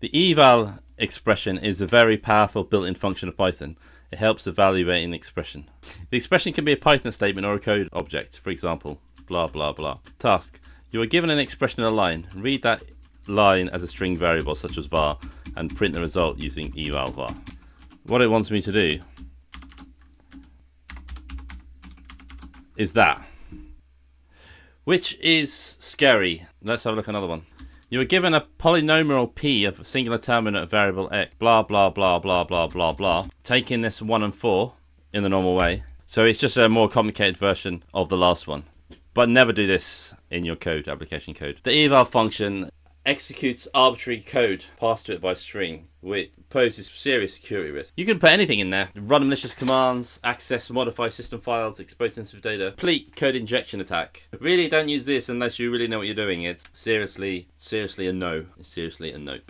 The eval expression is a very powerful built-in function of Python. It helps evaluate an expression. The expression can be a Python statement or a code object. For example, blah blah blah. Task. You are given an expression in a line. Read that line as a string variable such as var and print the result using eval var. What it wants me to do is that, which is scary. Let's have a look at another one. You are given a polynomial p of a singular determinant of variable x, blah blah blah blah blah blah blah, taking this 1 and 4 in the normal way. So it's just a more complicated version of the last one. But never do this in your code, application code. The eval function executes arbitrary code passed to it by string, which poses serious security risk. You can put anything in there. Run malicious commands, access, modify system files, expose sensitive data, complete code injection attack. Really don't use this unless you really know what you're doing. It's seriously a no. Seriously a nope.